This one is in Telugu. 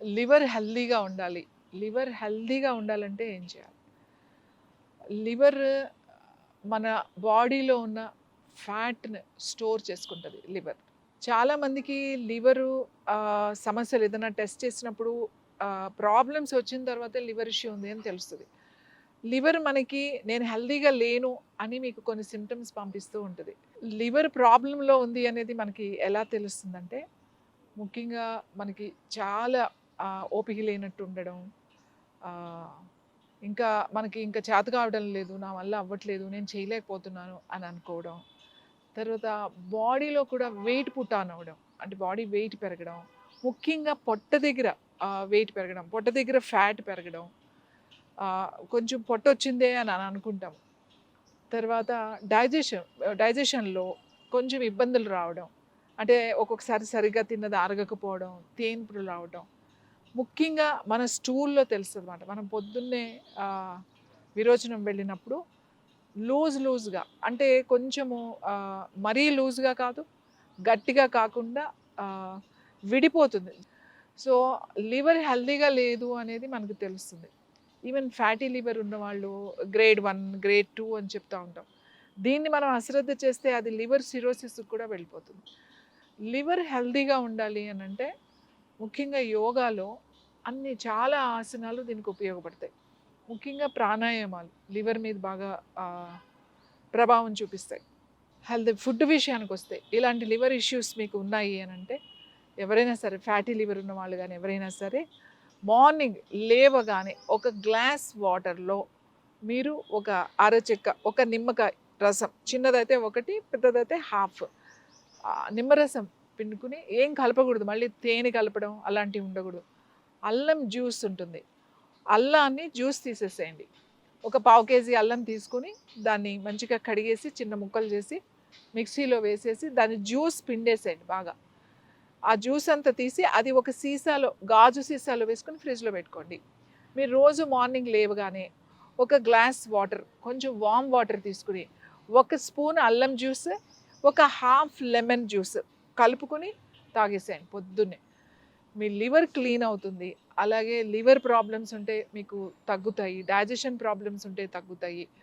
లివర్ హెల్తీగా ఉండాలి. లివర్ హెల్తీగా ఉండాలంటే ఏం చేయాలి? లివర్ మన బాడీలో ఉన్న ఫ్యాట్‌ని స్టోర్ చేసుకుంటది లివర్. చాలామందికి లివరు సమస్యలు ఏదైనా టెస్ట్ చేసినప్పుడు ప్రాబ్లమ్స్ వచ్చిన తర్వాతే లివర్ ఇష్యూ ఉంది అని తెలుస్తది. లివర్ మనకి నేను హెల్తీగా లేను అని మీకు కొన్ని సింప్టమ్స్ పంపిస్తూ ఉంటది. లివర్ ప్రాబ్లమ్‌లో ఉంది అనేది మనకి ఎలా తెలుస్తుందంటే, ముఖ్యంగా మనకి చాలా ఓపిక లేనట్టు ఉండడం. ఆహ్, ఇంకా మనకి ఇంకా చేత కావడం లేదు. నా వల్ల అవ్వట్లేదు. నేను చేయలేకపోతున్నాను అని అనుకోవడం. తర్వాత బాడీలో కూడా వెయిట్ పుట్ ఆన్ అవ్వడం. అంటే బాడీ వెయిట్ పెరగడం. ముఖ్యంగా పొట్ట దగ్గర వెయిట్ పెరగడం. పొట్ట దగ్గర ఫ్యాట్ పెరగడం. కొంచెం పొట్టొచ్చిందే అని అనుకుంటాం. తర్వాత డైజెషన్‌లో కొంచెం ఇబ్బందులు రావడం. అంటే ఒక్కొక్కసారి సరిగ్గా తిన్నది అరగకపోవడం, తేన్పులు రావడం. ముఖ్యంగా మన స్టూల్‌లో తెలుస్తదనమాట. మనం పొద్దున్నే విరోచనం వెళ్ళినప్పుడు లూజ్‌గా అంటే కొంచెము మరీ లూజ్‌గా కాదు, గట్టిగా కాకుండా ఆహ్, విడిపోతుంది. సో, లివర్ హెల్తీగా లేదు అనేది మనకు తెలుస్తుంది. ఈవెన్ ఫ్యాటీ లివర్ ఉన్నవాళ్ళు గ్రేడ్ 1, గ్రేడ్ 2 అని చెప్తా ఉంటాం. దీన్ని మనం అశ్రద్ధ చేస్తే అది లివర్ సిరోసిస్‌కి కూడా వెళ్ళిపోతుంది. లివర్ హెల్తీగా ఉండాలి అనంటే ముఖ్యంగా యోగాలో చాలా ఆసనాలు దీనికి ఉపయోగపడతాయి. ముఖ్యంగా ప్రాణాయామాలు లివర్ మీద బాగా ఆహ్, ప్రభావం చూపిస్తాయి. ఫుడ్ విషయానికొస్తే ఇలాంటి లివర్ ఇష్యూస్ మీకు ఉన్నాయి అనంటే ఎవరైనా సరే ఫ్యాటీ లివర్ ఉన్న వాళ్ళు గానీ ఎవరైనా సరే మార్నింగ్ లేవగానే ఒక గ్లాస్ వాటర్‌లో మీరు ఒక అరచెక్క, ఒక నిమ్మకాయ రసం చిన్నదైతే ఒకటి, పెద్దదైతే హాఫ్ నిమ్మరసం పిండుకుని ఏం కలపకూడదు. మళ్ళీ తేనె కలపడం అలాంటివి ఉండకూడదు. అల్లం జ్యూస్ ఉంటుంది. అల్లాన్ని జ్యూస్ తీసేసేయండి. ఒక పావు కేజీ అల్లం తీసుకొని దాన్ని మంచిగా కడిగేసి చిన్న ముక్కలు చేసి మిక్సీలో వేసేసి దాన్ని జ్యూస్ పిండేసేయండి బాగా. ఆ జ్యూస్ అంతా తీసి అది ఒక సీసాలో గాజు సీసాలో వేసుకొని ఫ్రిడ్జ్‌లో పెట్టుకోండి. మీరు రోజు మార్నింగ్ లేవగానే ఒక గ్లాస్ వాటర్, కొంచెం వార్మ్ వాటర్ తీసుకొని, ఒక స్పూన్ అల్లం జ్యూస్, ఒక హాఫ్ లెమన్ జ్యూస్ కలుపుకొని తాగేసేయండి పొద్దున్నే. మీ లివర్ క్లీన్ అవుతుంది. అలాగే లివర్ ప్రాబ్లమ్స్ ఉంటే మీకు తగ్గుతాయి. డైజెషన్ ప్రాబ్లమ్స్ ఉంటే తగ్గుతాయి.